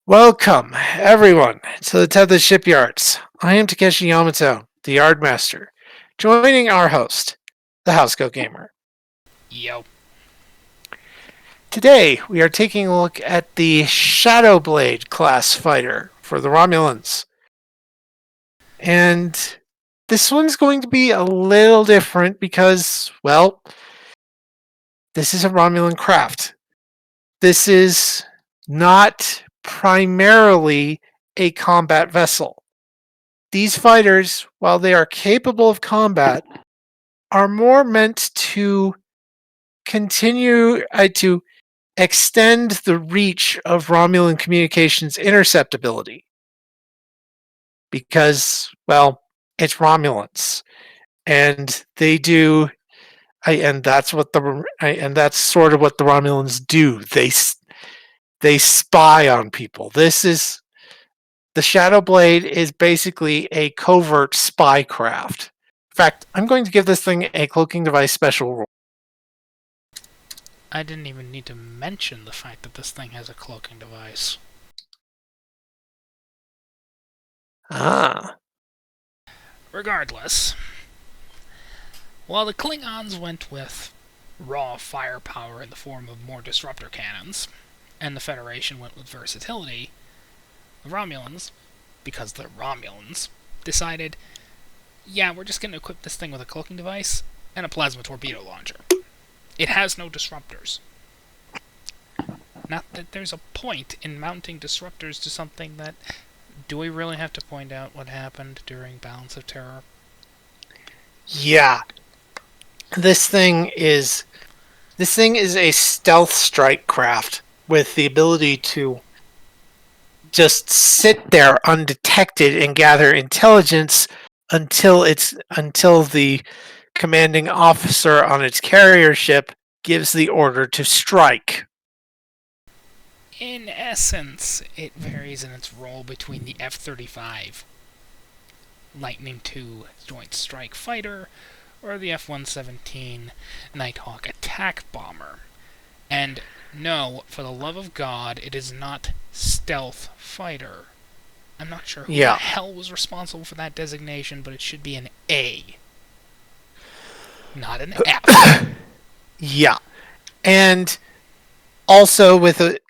Welcome, everyone, to the Tethys Shipyards. I am Takeshi Yamato, the Yardmaster, joining our host, the Housecoat Gamer. Yo. Today, we are taking a look at the Shadowblade class fighter for the Romulans. And this one's going to be a little different because, well, this is a Romulan craft. This is not primarily a combat vessel. These fighters, while they are capable of combat, are more meant to continue to extend the reach of Romulan communications interceptability. Because, well, it's Romulans, and they do, and that's sort of what the Romulans do. They spy on people. The Shadowblade is basically a covert spy craft. In fact, I'm going to give this thing a cloaking device special rule. I didn't even need to mention the fact that this thing has a cloaking device. Ah. Regardless, while the Klingons went with raw firepower in the form of more disruptor cannons, and the Federation went with versatility, the Romulans, because they're Romulans, decided, yeah, we're just going to equip this thing with a cloaking device and a plasma torpedo launcher. It has no disruptors. Not that there's a point in mounting disruptors to something that... Do we really have to point out what happened during Balance of Terror? Yeah. This thing is a stealth strike craft with the ability to just sit there undetected and gather intelligence until the commanding officer on its carrier ship gives the order to strike. In essence, it varies in its role between the F-35 Lightning II Joint Strike Fighter or the F-117 Nighthawk Attack Bomber. And no, for the love of God, it is not Stealth Fighter. I'm not sure who the hell was responsible for that designation, but it should be an A. Not an F. Yeah. And also like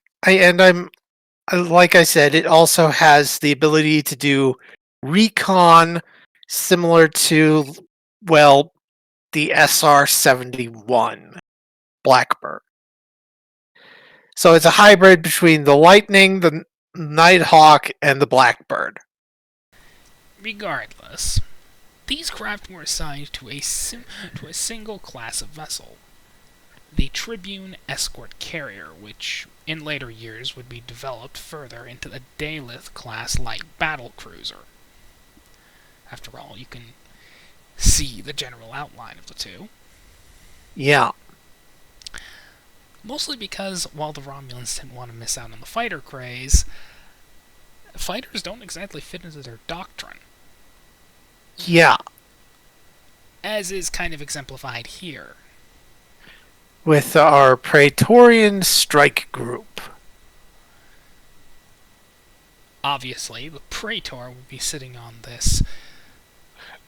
I said, it also has the ability to do recon similar to, well, the SR-71 Blackbird. So it's a hybrid between the Lightning, the Nighthawk, and the Blackbird. Regardless, these craft were assigned to a single class of vessel, the Tribune Escort Carrier, which in later years would be developed further into the Daleth class light battle cruiser. After all, you can see the general outline of the two. Yeah. Mostly because, while the Romulans didn't want to miss out on the fighter craze, fighters don't exactly fit into their doctrine. Yeah. As is kind of exemplified here. With our Praetorian Strike Group. Obviously, the Praetor would be sitting on this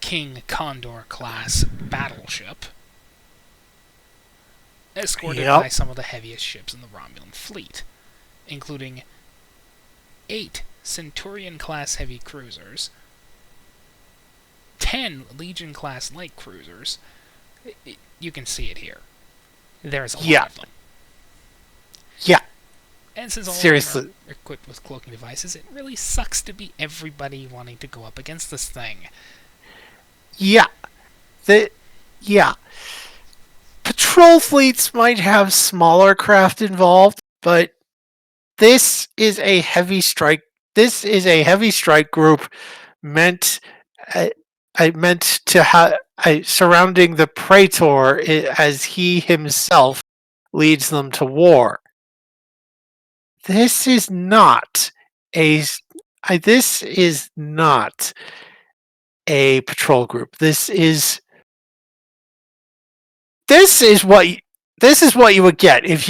King Condor class battleship, escorted by some of the heaviest ships in the Romulan fleet, including 8 Centurion-class heavy cruisers, 10 Legion-class light cruisers. You can see it here. There's a lot of them. Yeah. And since all of them are equipped with cloaking devices, it really sucks to be everybody wanting to go up against this thing. Yeah. Patrol fleets might have smaller craft involved, but this is a heavy strike. This is a heavy strike group meant to have surrounding the Praetor as he himself leads them to war. This is not a patrol group. This is what you would get if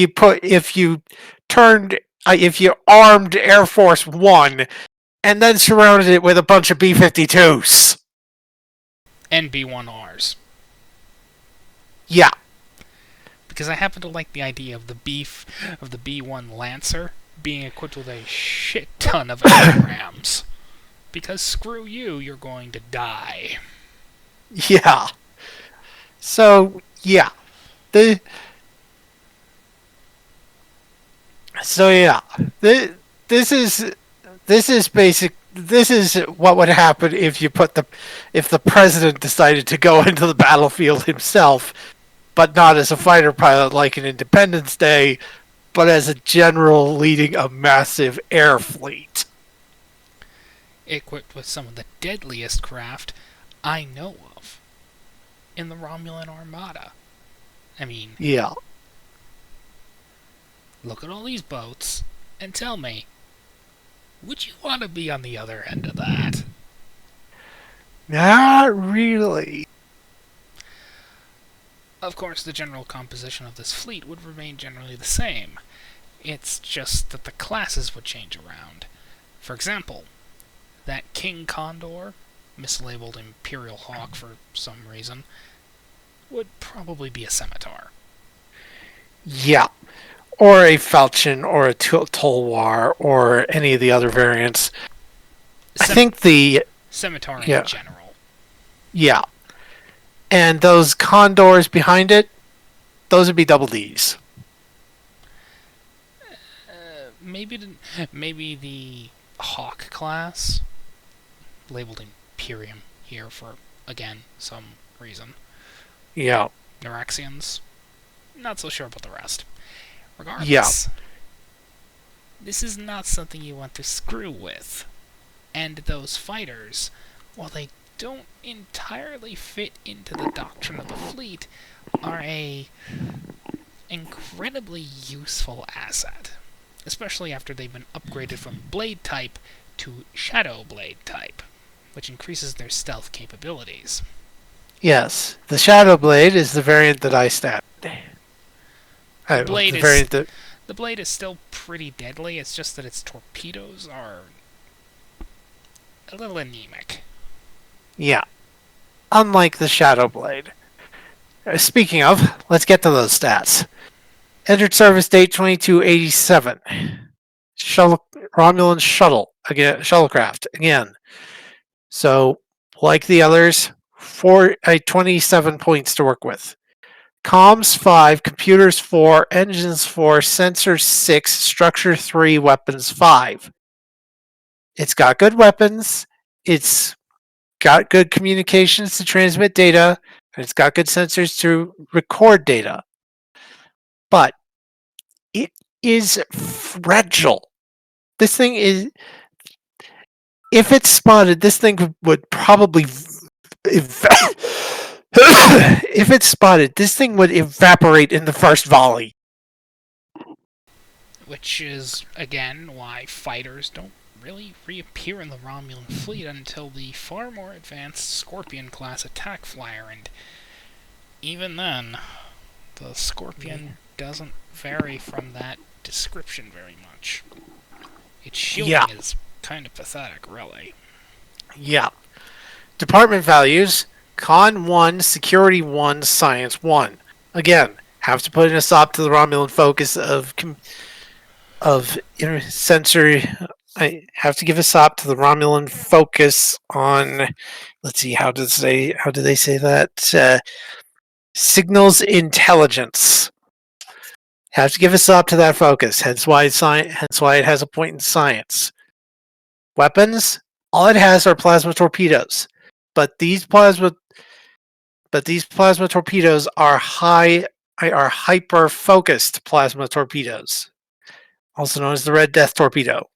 you turned if you armed Air Force One and then surrounded it with a bunch of B-52s. And B-1Rs. Yeah. Because I happen to like the idea of the B-1 Lancer being equipped with a shit ton of airgrams. Because screw you, you're going to die. Yeah. So, yeah. This is basic. This is what would happen if the president decided to go into the battlefield himself, but not as a fighter pilot like in Independence Day, but as a general leading a massive air fleet. Equipped with some of the deadliest craft I know of in the Romulan Armada. I mean, Yeah. look at all these boats and tell me, would you want to be on the other end of that? Not really. Of course, the general composition of this fleet would remain generally the same. It's just that the classes would change around. For example, that King Condor, mislabeled Imperial Hawk for some reason, would probably be a Scimitar. Yeah. Or a Falchion, or a Tolwar, or any of the other variants. I think the... Scimitar in general. Yeah. And those Condors behind it, those would be double Ds. Maybe the Hawk class, labeled Imperium here for, again, some reason. Yeah. Neuraxians, not so sure about the rest. Regardless, yeah. This is not something you want to screw with. And those fighters, while they don't entirely fit into the doctrine of the fleet, are a incredibly useful asset. Especially after they've been upgraded from Blade type to Shadow Blade type, which increases their stealth capabilities. Yes, the Shadow Blade is the variant that I stabbed. The Blade is still pretty deadly, it's just that its torpedoes are a little anemic. Yeah. Unlike the Shadow Blade. Speaking of, let's get to those stats. Entered service date 2287. Romulan shuttle. Again, shuttlecraft. Again. So, like the others, 27 points to work with. Comms 5, computers 4, engines 4, sensors 6, structure 3, weapons 5. It's got good weapons, it's got good communications to transmit data, and it's got good sensors to record data. But it is fragile. This thing is... If it's spotted, this thing would probably... If it's spotted, this thing would evaporate in the first volley. Which is, again, why fighters don't really reappear in the Romulan fleet until the far more advanced Scorpion-class attack flyer, and even then, the Scorpion doesn't vary from that description very much. Its shielding is kind of pathetic, really. Yeah. Department values: Con 1, Security 1, Science 1. Again, have to put in a stop to the Romulan focus of sensory. I have to give a stop to the Romulan focus on... Let's see, how do they say that? Signals intelligence. Have to give a stop to that focus. Hence why it has a point in science. Weapons, all it has are plasma torpedoes, but these plasma torpedoes are hyper focused plasma torpedoes, also known as the Red Death torpedo.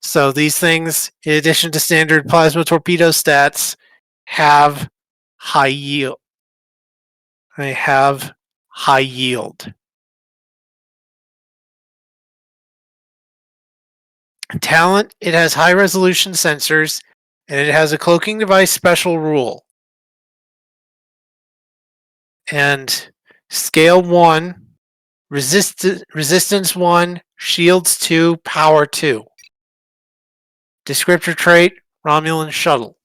So these things, in addition to standard plasma torpedo stats, have high yield. They have high yield. Talent, it has high resolution sensors, and it has a cloaking device special rule. And scale 1, resistance 1, shields 2, power 2. Descriptor trait, Romulan shuttle.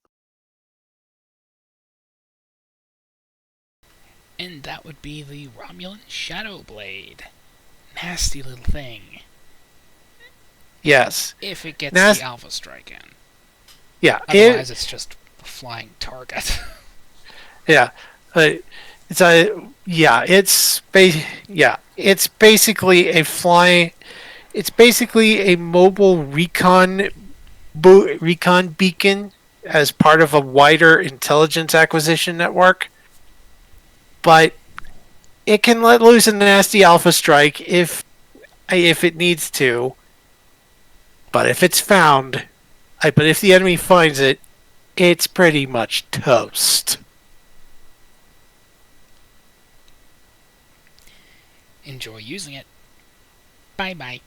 And that would be the Romulan Shadow Blade. Nasty little thing. Yes. If it gets Nas- the Alpha Strike in. yeah. Otherwise, it's just a flying target. Yeah. It's a yeah. It's basically a flying. It's basically a mobile recon beacon as part of a wider intelligence acquisition network. But it can let loose a nasty alpha strike if it needs to. But if it's found, but if the enemy finds it, it's pretty much toast. Enjoy using it. Bye bye.